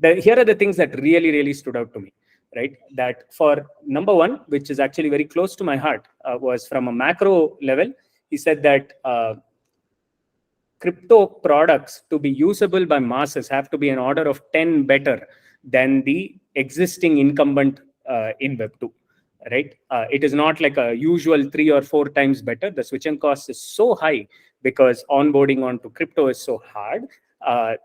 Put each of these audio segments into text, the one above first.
here are the things that really stood out to me, right? That for number one, which is actually very close to my heart, was from a macro level. He said that crypto products to be usable by masses have to be an order of 10 better than the existing incumbent in Web2, right? It is not like a usual 3 or 4 times better. The switching cost is so high because onboarding onto crypto is so hard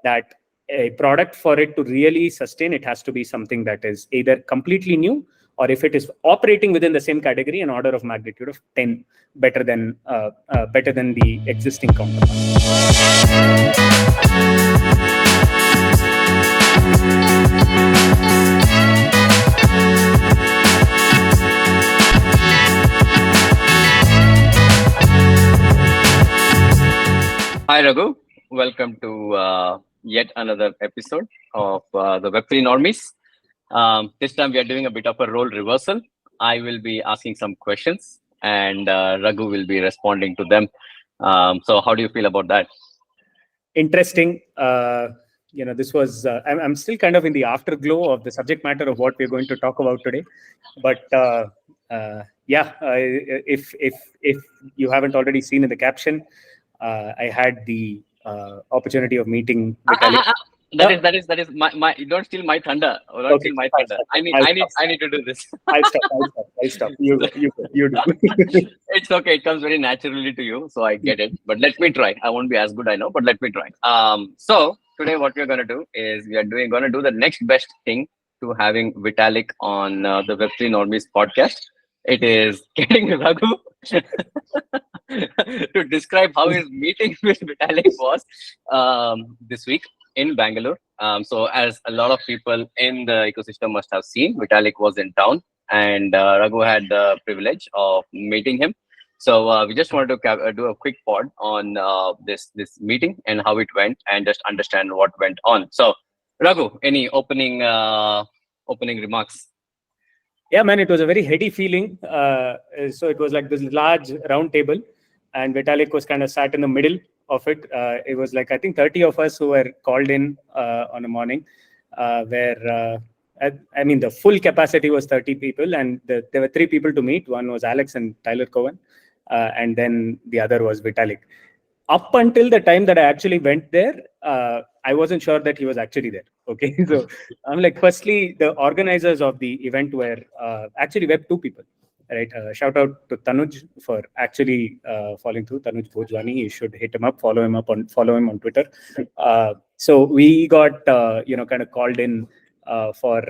that a product, for it to really sustain, it has to be something that is either completely new, or if it is operating within the same category, an order of magnitude of 10 better than the existing counterpart. Hi Raghu, welcome to yet another episode of the Web3 Normies. This time we are doing a bit of a role reversal. I will be asking some questions and Raghu will be responding to them. So how do you feel about that? Interesting. This was, I'm still kind of in the afterglow of the subject matter of what we're going to talk about today. But if you haven't already seen in the caption, I had the opportunity of meeting Vitalik. That is my don't steal my thunder. Don't steal my thunder. I need to do this. I'll stop. You do. It's okay. It comes very naturally to you, so I get it. But let me try. I won't be as good, I know, but let me try. So today what we're gonna do is we are gonna do the next best thing to having Vitalik on the Web3 Normies podcast. It is getting Raghu to describe how his meeting with Vitalik was this week in Bangalore. So as a lot of people in the ecosystem must have seen, Vitalik was in town and Raghu had the privilege of meeting him. So we just wanted to do a quick pod on this meeting and how it went and just understand what went on. So Raghu, any opening remarks? Yeah, man, it was a very heady feeling. So it was like this large round table and Vitalik was kind of sat in the middle of it. It was like, I think 30 of us who were called in on a morning where, the full capacity was 30 people and there were 3 people to meet. One was Alex and Tyler Cohen, and then the other was Vitalik. Up until the time that I actually went there, I wasn't sure that he was actually there. Okay, so I'm like, firstly, the organizers of the event were actually Web2 people, right? Shout out to Tanuj for actually following through. Tanuj Bhojwani, you should hit him up, follow him on Twitter. So we got kind of called in for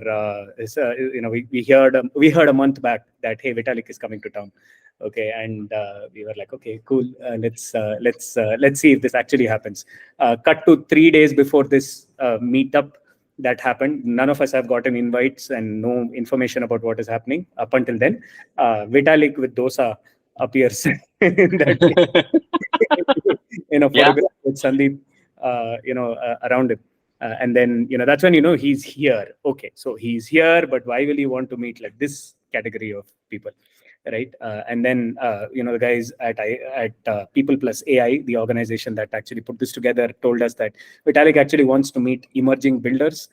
we heard a month back that hey, Vitalik is coming to town. Okay, and we were like, okay, cool. Let's see if this actually happens. Cut to 3 days before this meetup that happened. None of us have gotten invites and no information about what is happening up until then. Vitalik with dosa appears in that in a photograph with Sandeep, around him. And then, that's when he's here. Okay, so he's here, but why will he want to meet like this category of people? Right, and then the guys at People Plus AI, the organization that actually put this together, told us that Vitalik actually wants to meet emerging builders,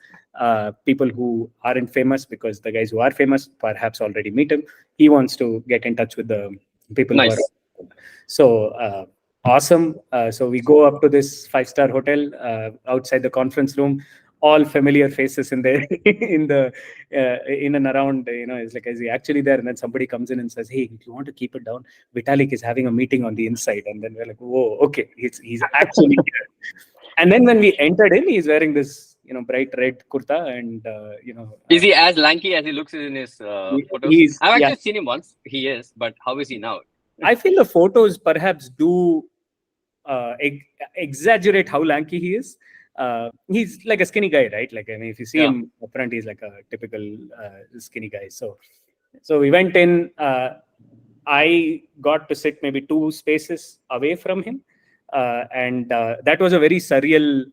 people who aren't famous, because the guys who are famous perhaps already meet him. He wants to get in touch with the people nice. who are so awesome. So we go up to this 5-star hotel outside the conference room. All familiar faces in there, in and around. It's like, is he actually there? And then somebody comes in and says, "Hey, if you want to keep it down, Vitalik is having a meeting on the inside." And then we're like, "Whoa, okay, he's actually here." And then when we entered in, he's wearing this, bright red kurta, and is he as lanky as he looks in his photos? I've actually seen him once. He is, but how is he now? I feel the photos perhaps do exaggerate how lanky he is. He's like a skinny guy, right? Like, if you see him up front, he's like a typical skinny guy. So we went in. I got to sit maybe 2 spaces away from him, and that was a very surreal,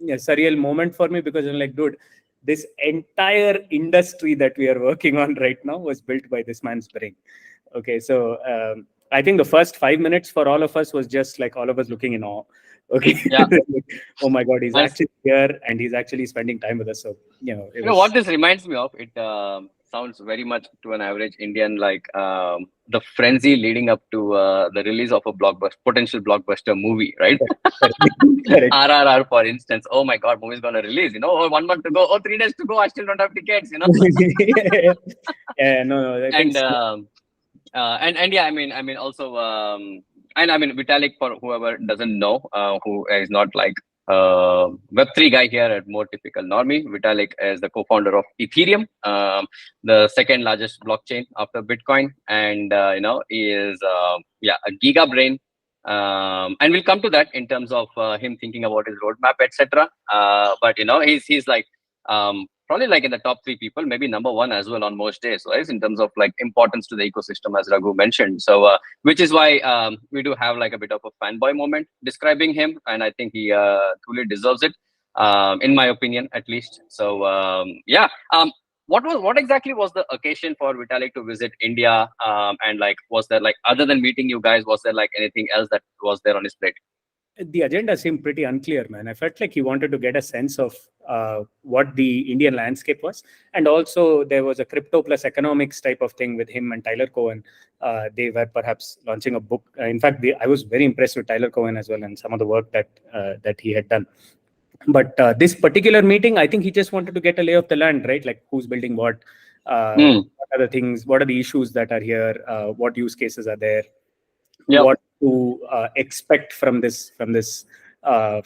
surreal moment for me, because I'm like, dude, this entire industry that we are working on right now was built by this man's brain. Okay, so I think the first 5 minutes for all of us was just like all of us looking in awe. Okay. Yeah. Oh my God, he's And actually here and he's actually spending time with us. So, it you know what was. this reminds me of? It sounds very much to an average Indian like the frenzy leading up to the release of a potential blockbuster movie, right? Correct. Correct. RRR, for instance. Oh my God, movie's gonna release. Oh, 1 month to go. Oh, 3 days to go. I still don't have tickets. Yeah, no, I think And so. and yeah, I mean also and I mean Vitalik, for whoever doesn't know, who is not like Web3 guy here at more typical normie. Vitalik is the co-founder of Ethereum, the second largest blockchain after Bitcoin, and he is yeah, a giga brain. And we'll come to that in terms of him thinking about his roadmap, etc. But he's like probably like in the top three people, maybe number one as well on most days, right? In terms of like importance to the ecosystem, as Raghu mentioned. So, which is why we do have like a bit of a fanboy moment describing him, and I think he truly deserves it, in my opinion, at least. So, yeah. What exactly was the occasion for Vitalik to visit India? And like, was there like other than meeting you guys, was there like anything else that was there on his plate? The agenda seemed pretty unclear, man. I felt like he wanted to get a sense of what the Indian landscape was. And also, there was a crypto plus economics type of thing with him and Tyler Cohen. They were perhaps launching a book. In fact, I was very impressed with Tyler Cohen as well and some of the work that he had done. But this particular meeting, I think he just wanted to get a lay of the land, right? Like who's building what, what are the things, what are the issues that are here, what use cases are there, Yep. what to expect from this part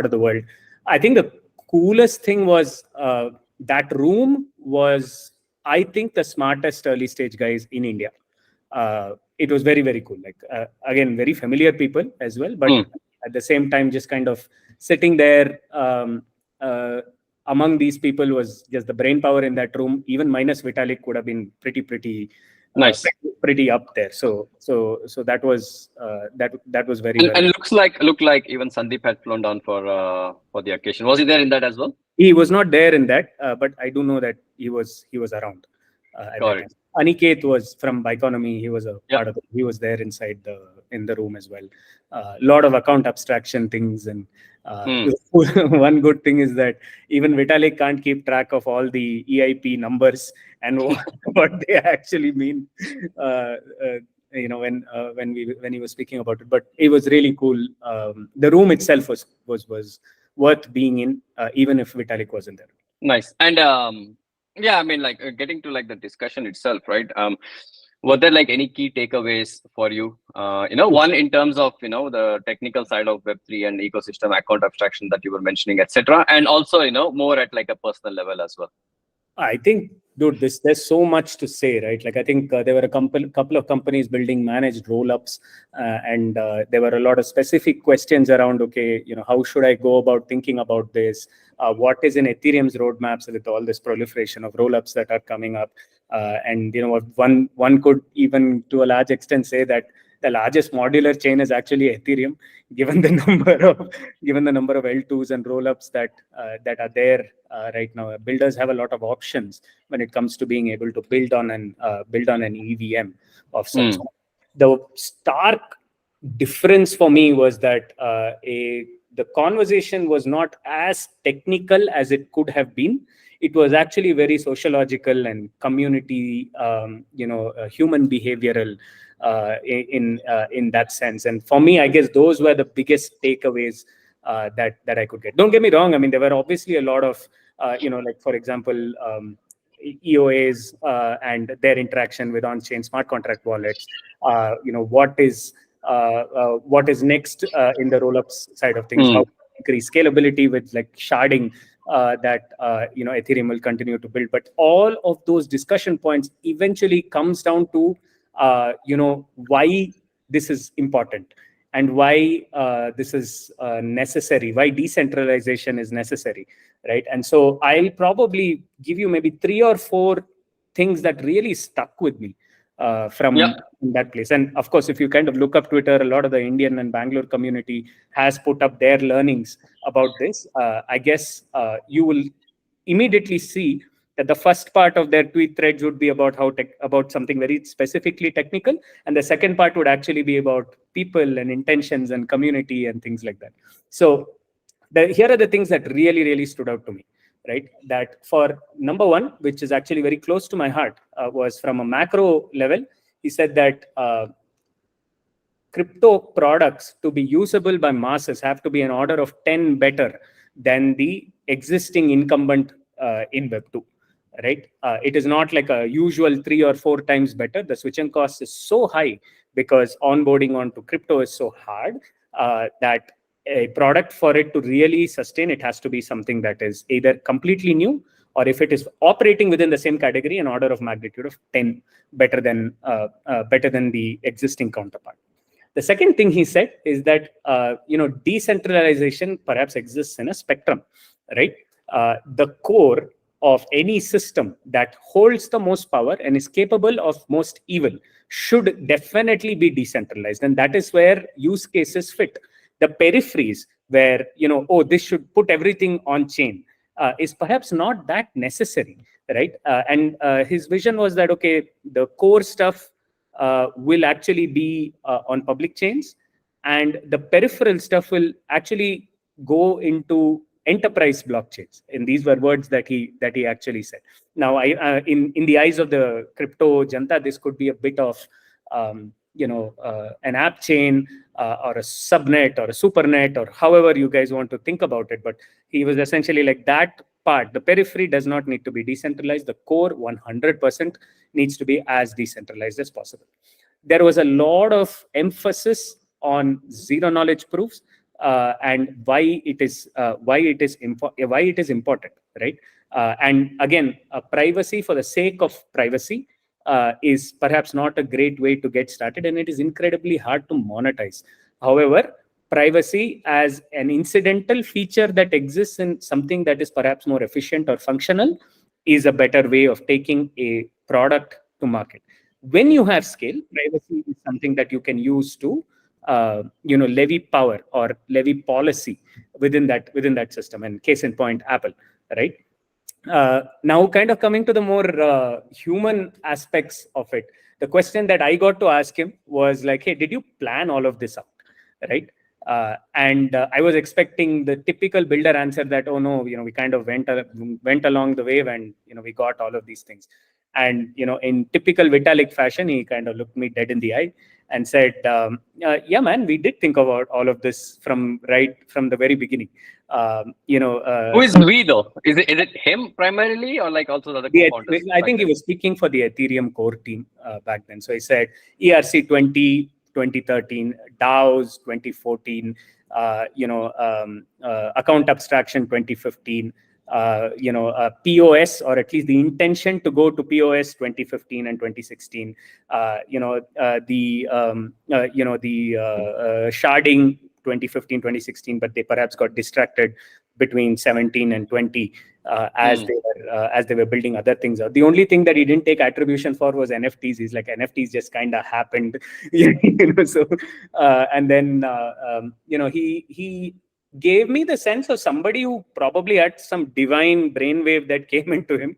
of the world. I think the coolest thing was that room was, I think, the smartest early stage guys in India. It was very, very cool. Like again, very familiar people as well, but at the same time, just kind of sitting there among these people was just the brain power in that room. Even minus Vitalik would have been pretty nice. Pretty up there. So that was that was very and looked like even Sandeep had flown down for the occasion. Was he there in that as well? He was not there in that, but I do know that he was around at that time. Aniket was from Biconomy. He was he was there inside in the room as well. A lot of account abstraction things, and one good thing is that even Vitalik can't keep track of all the EIP numbers and what they actually mean. When he was speaking about it, but it was really cool. The room itself was worth being in, even if Vitalik wasn't there. Nice. And yeah, I mean, like getting to like the discussion itself, right? Were there like any key takeaways for you? One in terms of the technical side of Web3 and ecosystem account abstraction that you were mentioning, etc., and also more at like a personal level as well. I think, dude, there's so much to say, right? Like I think there were a couple of companies building managed rollups, and there were a lot of specific questions around, okay, how should I go about thinking about this? What is in Ethereum's roadmaps with all this proliferation of rollups that are coming up? And one could even to a large extent say that the largest modular chain is actually Ethereum, given the number of L2s and rollups that are there right now. Builders have a lot of options when it comes to being able to build on an EVM of such. The stark difference for me was that the conversation was not as technical as it could have been. It was actually very sociological and community, human behavioral in that sense. And for me, I guess those were the biggest takeaways that I could get. Don't get me wrong. I mean, there were obviously a lot of, like for example, EOAs and their interaction with on-chain smart contract wallets. What is next in the rollups side of things? How to increase scalability with like sharding that Ethereum will continue to build. But all of those discussion points eventually comes down to why this is important and why this is necessary, why decentralization is necessary, right? And so I'll probably give you maybe 3 or 4 things that really stuck with me from that place. And of course, if you kind of look up Twitter, a lot of the Indian and Bangalore community has put up their learnings about this. I guess you will immediately see the first part of their tweet threads would be about about something very specifically technical, and the second part would actually be about people and intentions and community and things like that. So here are the things that really, really stood out to me, right? That for number one, which is actually very close to my heart, was from a macro level. He said that crypto products to be usable by masses have to be an order of 10 better than the existing incumbent in Web2, right? It is not like a usual 3 or 4 times better. The switching cost is so high because onboarding onto crypto is so hard that a product, for it to really sustain, it has to be something that is either completely new, or if it is operating within the same category, an order of magnitude of 10 better than the existing counterpart. The second thing he said is that decentralization perhaps exists in a spectrum, right? The core of any system that holds the most power and is capable of most evil should definitely be decentralized, and that is where use cases fit. The peripheries where this should put everything on chain is perhaps not that necessary, right? And his vision was that the core stuff will actually be on public chains, and the peripheral stuff will actually go into enterprise blockchains. And these were words that he actually said. Now, in the eyes of the crypto janta, this could be a bit of an app chain or a subnet or a supernet, or however you guys want to think about it. But he was essentially like, that part, the periphery does not need to be decentralized. The core 100% needs to be as decentralized as possible. There was a lot of emphasis on zero knowledge proofs and why it is important, right? And again, privacy for the sake of privacy is perhaps not a great way to get started, and it is incredibly hard to monetize. However, privacy as an incidental feature that exists in something that is perhaps more efficient or functional is a better way of taking a product to market. When you have scale, privacy is something that you can use to levy power or levy policy within that system. And case in point, Apple, right? Now, kind of coming to the more human aspects of it, the question that I got to ask him was like, hey, did you plan all of this out, right? And I was expecting the typical builder answer that, oh no, we kind of went along the wave and we got all of these things. And in typical Vitalik fashion, he kind of looked me dead in the eye and said, yeah, man, we did think about all of this from the very beginning. Who is we though? Is it him primarily, or like also the other co-founders? I think he was speaking for the Ethereum core team back then. So he said ERC 2013, DAOs 2014, account abstraction 2015. POS, or at least the intention to go to POS 2015 and 2016. Sharding 2015, 2016, but they perhaps got distracted between 17 and 20 as they were building other things out. The only thing that he didn't take attribution for was NFTs. He's like, NFTs just kind of happened, So, and then he gave me the sense of somebody who probably had some divine brainwave that came into him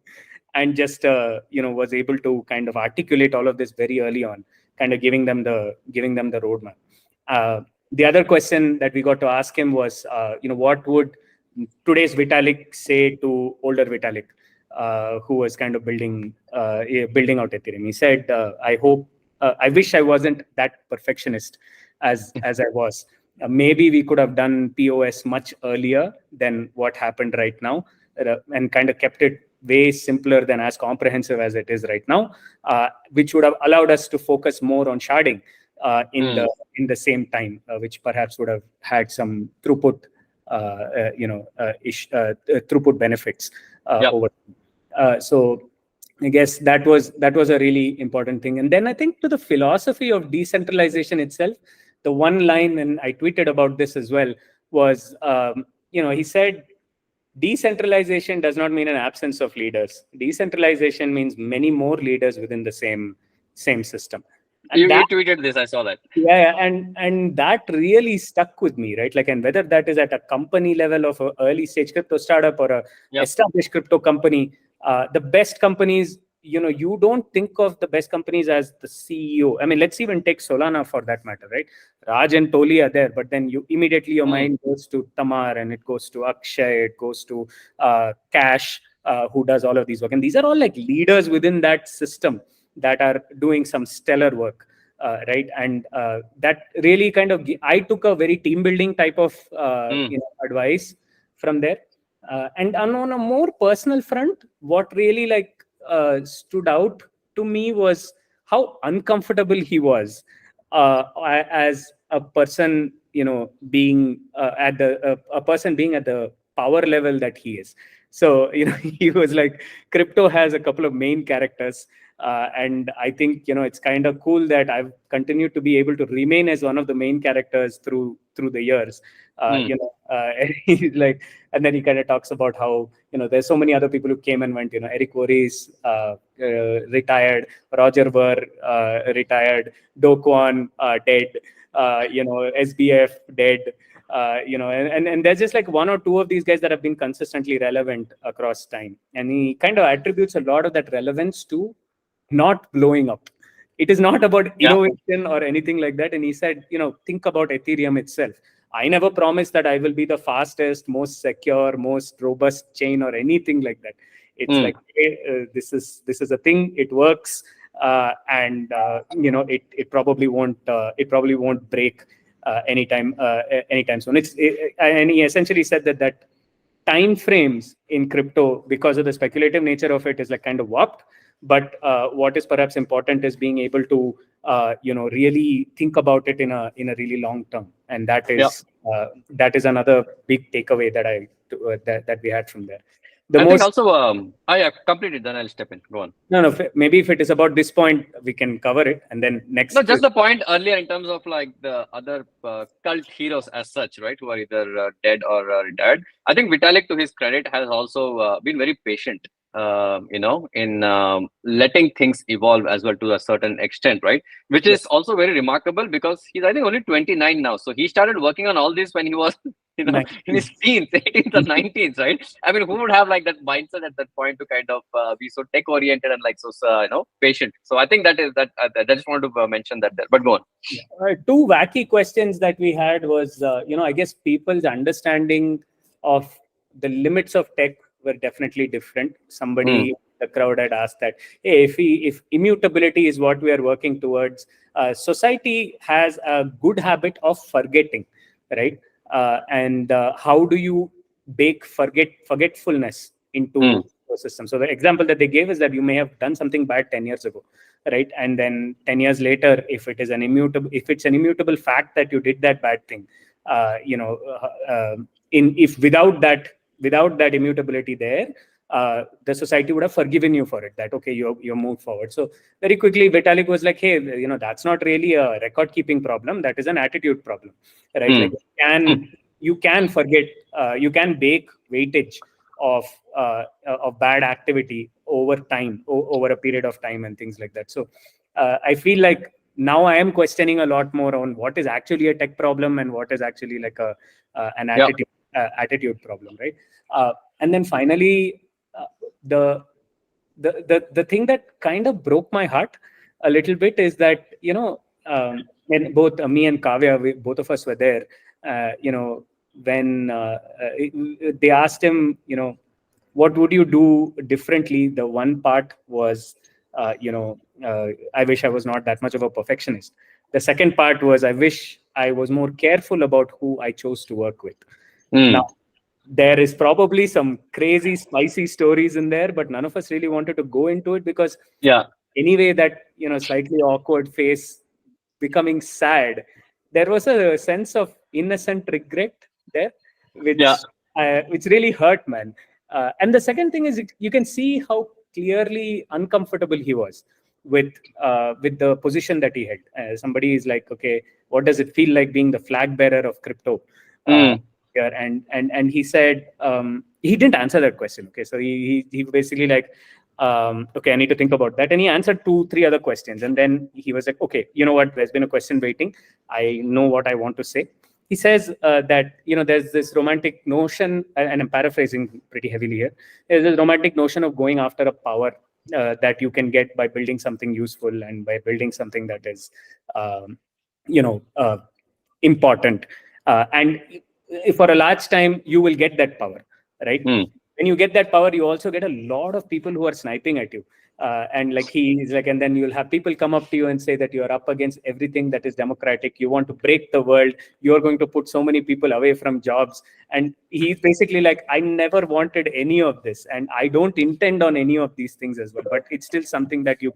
and just was able to kind of articulate all of this very early on, kind of giving them the roadmap. The other question that we got to ask him was, what would today's Vitalik say to older Vitalik, who was kind of building out Ethereum? He said, I wish I wasn't that perfectionist as I was. Maybe we could have done POS much earlier than what happened right now, and kind of kept it way simpler than as comprehensive as it is right now, which would have allowed us to focus more on sharding in the same time, which perhaps would have had some throughput throughput benefits over. So I guess that was a really important thing. And then I think to the philosophy of decentralization itself, the one line, and I tweeted about this as well, was, he said, decentralization does not mean an absence of leaders. Decentralization means many more leaders within the same system. And you tweeted this, I saw that. Yeah, and that really stuck with me, right? Like, and whether that is at a company level of an early stage crypto startup or a established crypto company, The best companies, you don't think of the best companies as the CEO. I mean, let's even take Solana for that matter, right? Raj and Toli are there, but then you immediately your mind goes to Tamar, and it goes to Akshay, it goes to Cash, who does all of these work. And these are all like leaders within that system that are doing some stellar work. Right, and that really kind of, I took a very team building type of advice from there. And on a more personal front, what really like stood out to me was how uncomfortable he was as a person, being at a person being at the power level that he is. So he was like, crypto has a couple of main characters. And I think it's kind of cool that I've continued to be able to remain as one of the main characters through the years. He's like, and then he kind of talks about how there's so many other people who came and went. Eric Voorhees retired, Roger Ver retired, Do Kwon dead, SBF dead. And there's just like one or two of these guys that have been consistently relevant across time. And he kind of attributes a lot of that relevance to not blowing up. It is not about innovation or anything like that. And he said, think about Ethereum itself. I never promised that I will be the fastest, most secure, most robust chain or anything like that. It's like, hey, this is a thing. It works, and it probably won't break anytime soon. And he essentially said that time frames in crypto, because of the speculative nature of it, is like kind of warped. But what is perhaps important is being able to really think about it in a really long term, and that is another big takeaway that we had from there. I think also, I have completed, then I'll step in. Go on. No, maybe if it is about this point, we can cover it, and then next. No, just the point earlier in terms of like the other cult heroes as such, right, who are either dead or retired. I think Vitalik, to his credit, has also been very patient, in letting things evolve as well to a certain extent, right? Which is also very remarkable, because he's, I think, only 29 now. So he started working on all this when he was in his teens, 18th or 19th, right? I mean, who would have like that mindset at that point to kind of be so tech oriented and like so patient? So I think that I just wanted to mention that there. But go on. Two wacky questions that we had was, I guess people's understanding of the limits of tech were definitely different. Somebody in the crowd had asked that, hey, if immutability is what we are working towards, society has a good habit of forgetting, right? And how do you bake forgetfulness into the system? So the example that they gave is that you may have done something bad 10 years ago, right? And then 10 years later, if it's an immutable fact that you did that bad thing, if without that immutability there, the society would have forgiven you for it, that okay, you moved forward. So very quickly Vitalik was like, hey, that's not really a record keeping problem, that is an attitude problem, right? Like you can forget, you can bake weightage of bad activity over time, over a period of time, and things like that. So I feel like now I am questioning a lot more on what is actually a tech problem and what is actually like an attitude problem, right? And then finally, the thing that kind of broke my heart a little bit is that when both me and Kavya, both of us were there, when they asked him, what would you do differently? The one part was, I wish I was not that much of a perfectionist. The second part was, I wish I was more careful about who I chose to work with. Now, there is probably some crazy, spicy stories in there, but none of us really wanted to go into it because anyway, that, slightly awkward face becoming sad, there was a sense of innocent regret there, which really hurt, man. And the second thing is, you can see how clearly uncomfortable he was with the position that he had. Somebody is like, okay, what does it feel like being the flag bearer of crypto? Here, and he said, he didn't answer that question. Okay, so he basically like, okay, I need to think about that, and he answered 2-3 other questions, and then he was like, okay, you know what, there's been a question waiting, I know what I want to say. he says that there's this romantic notion, and I'm paraphrasing pretty heavily here. There's this romantic notion of going after a power that you can get by building something useful and by building something that is, important. And for a large time, you will get that power, right? When you get that power, you also get a lot of people who are sniping at you. And like he's like, and then you'll have people come up to you and say that you are up against everything that is democratic. You want to break the world. You're going to put so many people away from jobs. And he's basically like, I never wanted any of this, and I don't intend on any of these things as well. But it's still something that you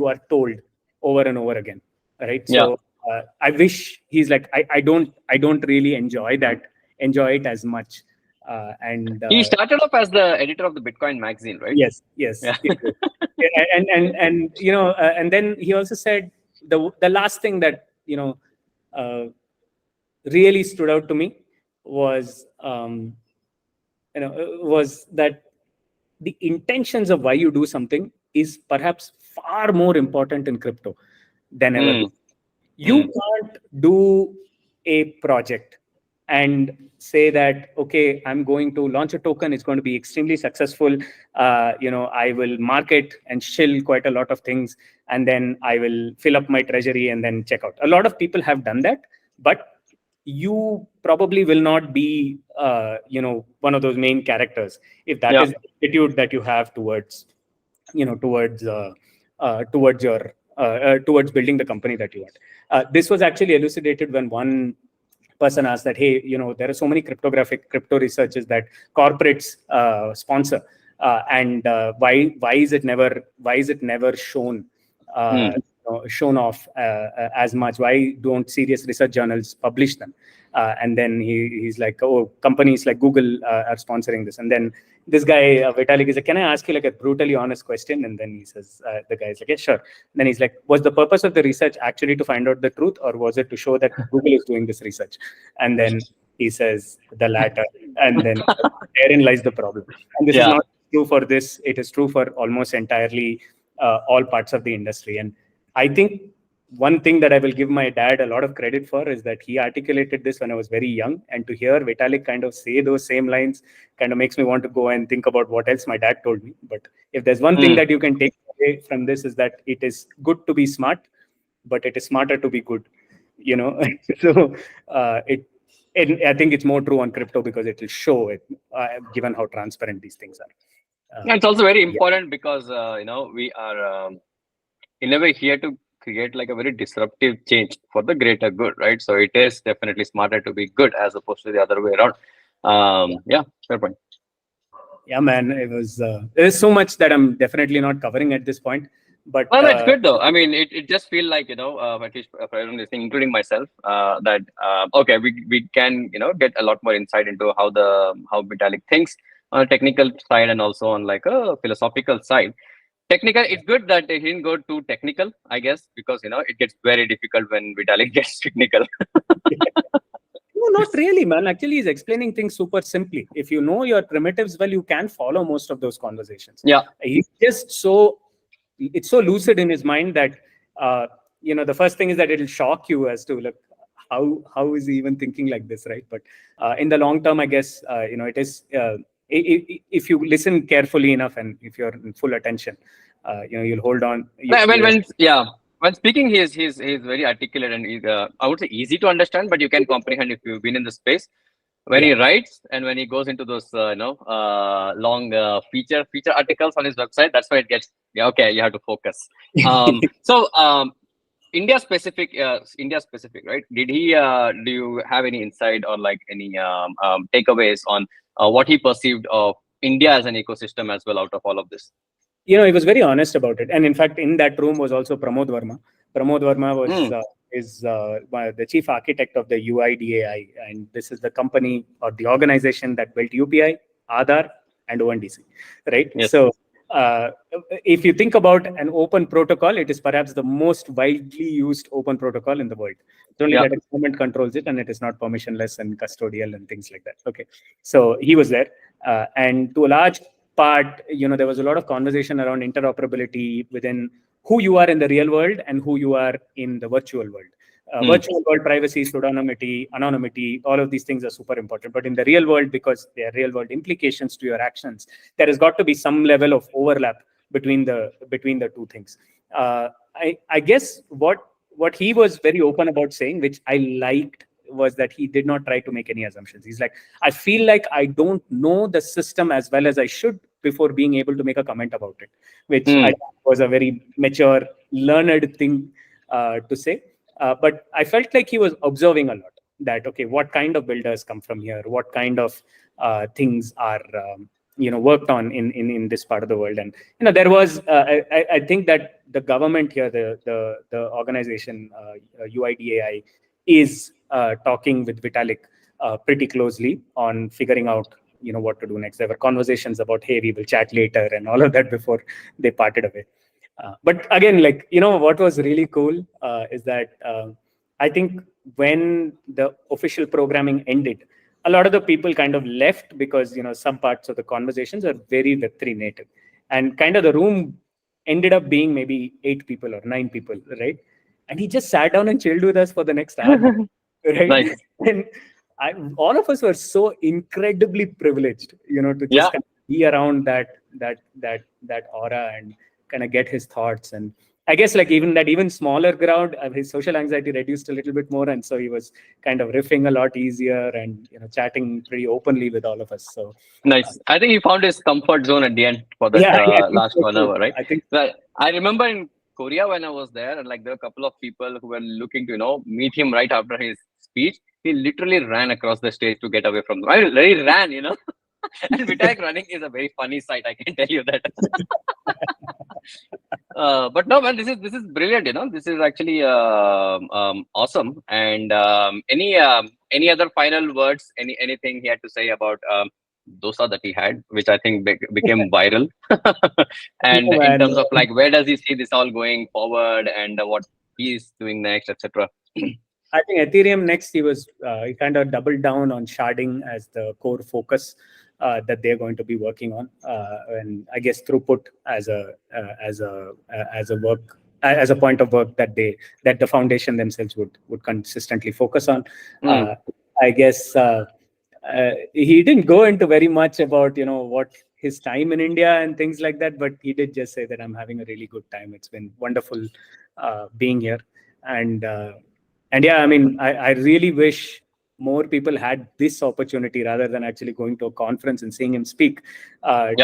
are told over and over again, right? So I wish he's like, I don't really enjoy it as much. And he started off as the editor of the Bitcoin magazine, right? Yes. Yeah. and and then he also said the last thing that really stood out to me was was that the intentions of why you do something is perhaps far more important in crypto than ever. You can't do a project and say that, okay, I'm going to launch a token, it's going to be extremely successful, I will market and shill quite a lot of things, and then I will fill up my treasury and then check out. A lot of people have done that, but you probably will not be one of those main characters if that is the attitude that you have towards towards building the company that you want. This was actually elucidated when one person asked that, hey, there are so many crypto researches that corporates sponsor, and why is it never shown shown off as much? Why don't serious research journals publish them? And then he's like, oh, companies like Google are sponsoring this. And then this guy, Vitalik, is like, can I ask you like a brutally honest question? And then he says, the guy's like, yeah, sure. And then he's like, was the purpose of the research actually to find out the truth, or was it to show that Google is doing this research? And then he says the latter. And then therein lies the problem. And this is not true for this. It is true for almost entirely all parts of the industry. And I think one thing that I will give my dad a lot of credit for is that he articulated this when I was very young. And to hear Vitalik kind of say those same lines kind of makes me want to go and think about what else my dad told me. But if there's one thing that you can take away from this, is that it is good to be smart, but it is smarter to be good. So and I think it's more true on crypto because it will show it, given how transparent these things are. It's also very important because we are in a way here to create like a very disruptive change for the greater good, right? So it is definitely smarter to be good as opposed to the other way around. Fair point. Yeah, man, there's so much that I'm definitely not covering at this point. But that's good though. I mean, it just feel like at least for everyone listening, including myself, that okay, we can get a lot more insight into how Vitalik thinks on a technical side and also on like a philosophical side. Technical, it's good that they didn't go too technical, I guess, because it gets very difficult when Vitalik gets technical. No, not really, man. Actually, he's explaining things super simply. If you know your primitives well, you can follow most of those conversations. Yeah, he's just it's so lucid in his mind that the first thing is that it'll shock you as to like how is he even thinking like this, right? But in the long term, I guess it is. If you listen carefully enough and if you're in full attention, you'll hold on. When speaking, he's very articulate and I would say easy to understand, but you can comprehend if you've been in the space. When he writes and when he goes into those long feature articles on his website, that's why it gets okay. You have to focus. India specific, right? Did he? Do you have any insight or like any takeaways on what he perceived of India as an ecosystem as well out of all of this? He was very honest about it. And in fact, in that room was also Pramod Verma. Pramod Verma was is the chief architect of the UIDAI, and this is the company or the organization that built UPI, Aadhaar, and ONDC, right? Yes. So if you think about an open protocol, it is perhaps the most widely used open protocol in the world. It's only that the government controls it, and it is not permissionless and custodial and things like that. Okay, so he was there, and to a large part, there was a lot of conversation around interoperability within who you are in the real world and who you are in the virtual world. Virtual world privacy, pseudonymity, anonymity, all of these things are super important. But in the real world, because there are real world implications to your actions, there has got to be some level of overlap between the two things. I guess what he was very open about saying, which I liked, was that he did not try to make any assumptions. He's like, I feel like I don't know the system as well as I should before being able to make a comment about it, which I thought was a very mature, learned thing to say. But I felt like he was observing a lot, that, okay, what kind of builders come from here? What kind of things are worked on in this part of the world? And there was, I think that the government here, the organization UIDAI, is talking with Vitalik pretty closely on figuring out what to do next. There were conversations about, hey, we will chat later and all of that before they parted away. But again, like, what was really cool is that I think when the official programming ended, a lot of the people kind of left because, some parts of the conversations are very Web3 native. And kind of the room ended up being maybe 8 people or 9 people, right? And he just sat down and chilled with us for the next hour, right? Nice. And all of us were so incredibly privileged, to just kind of be around that aura and kind of get his thoughts. And I guess, like, even smaller crowd, his social anxiety reduced a little bit more, and so he was kind of riffing a lot easier and chatting pretty openly with all of us. So nice. I think he found his comfort zone at the end for that last 1 hour, right? I think I remember in Korea when I was there, and like there were a couple of people who were looking to meet him right after his speech. He literally ran across the stage to get away from them. He ran, And Vitalik running is a very funny sight, I can tell you that. But no, man, this is brilliant. This is actually awesome. And any other final words? Anything he had to say about dosa that he had, which I think became viral? And in terms of like, where does he see this all going forward, and what he's doing next, etc. I think Ethereum next, he kind of doubled down on sharding as the core focus that they're going to be working on, and I guess throughput as a point of work that the foundation themselves would consistently focus on. I guess he didn't go into very much about what his time in India and things like that, but he did just say that I'm having a really good time. It's been wonderful being here, and yeah, I mean, I really wish more people had this opportunity rather than actually going to a conference and seeing him speak. I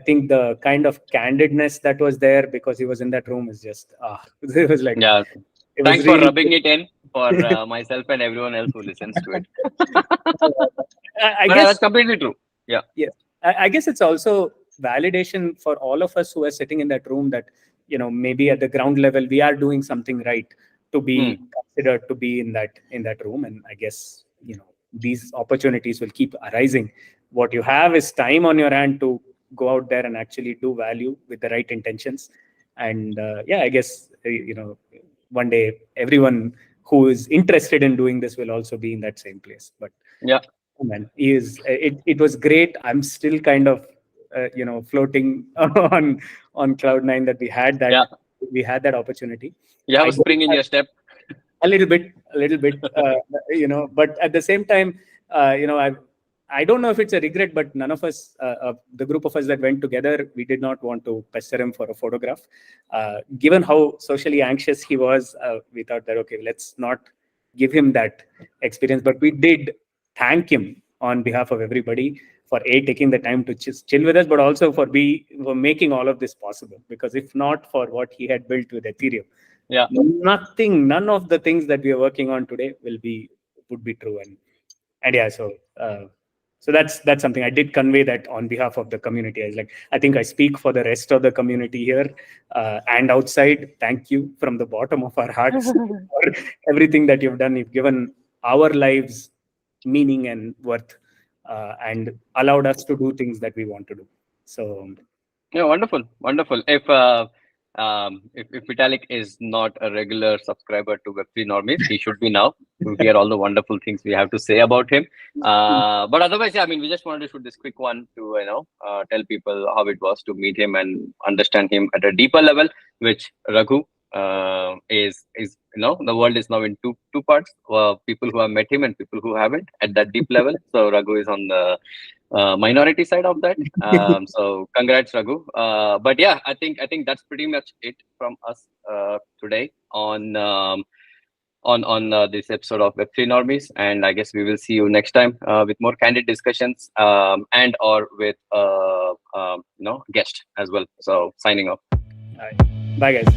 think the kind of candidness that was there because he was in that room is just, it was like, thanks for rubbing it in for myself and everyone else who listens to it. I guess that's completely true. Yeah. I guess it's also validation for all of us who are sitting in that room that, maybe at the ground level, we are doing something right to be considered to be in that room. And I guess these opportunities will keep arising. What you have is time on your hand to go out there and actually do value with the right intentions. And I guess one day everyone who is interested in doing this will also be in that same place. But man, it was great. I'm still kind of floating on cloud nine that we had that opportunity. You have a spring in your step. A little bit, but at the same time, I don't know if it's a regret, but none of us, the group of us that went together, we did not want to pester him for a photograph. Given how socially anxious he was, we thought that, okay, let's not give him that experience. But we did thank him on behalf of everybody for taking the time to chill with us, but also for making all of this possible. Because if not for what he had built with Ethereum, none of the things that we are working on today would be true. And yeah, so that's something I did convey that on behalf of the community. I think I speak for the rest of the community here and outside. Thank you from the bottom of our hearts for everything that you've done. You've given our lives meaning and worth, and allowed us to do things that we want to do. So wonderful. If Vitalik is not a regular subscriber to Web3 Normies, he should be now to hear all the wonderful things we have to say about him. But otherwise, we just wanted to shoot this quick one to tell people how it was to meet him and understand him at a deeper level, which Raghu is the world is now in two parts. People who have met him and people who haven't at that deep level. So Raghu is on the minority side of that. So congrats, Raghu. But yeah, I think that's pretty much it from us today on this episode of Web3 Normies, and I guess we will see you next time with more candid discussions and or with guest as well. So signing off. Bye guys.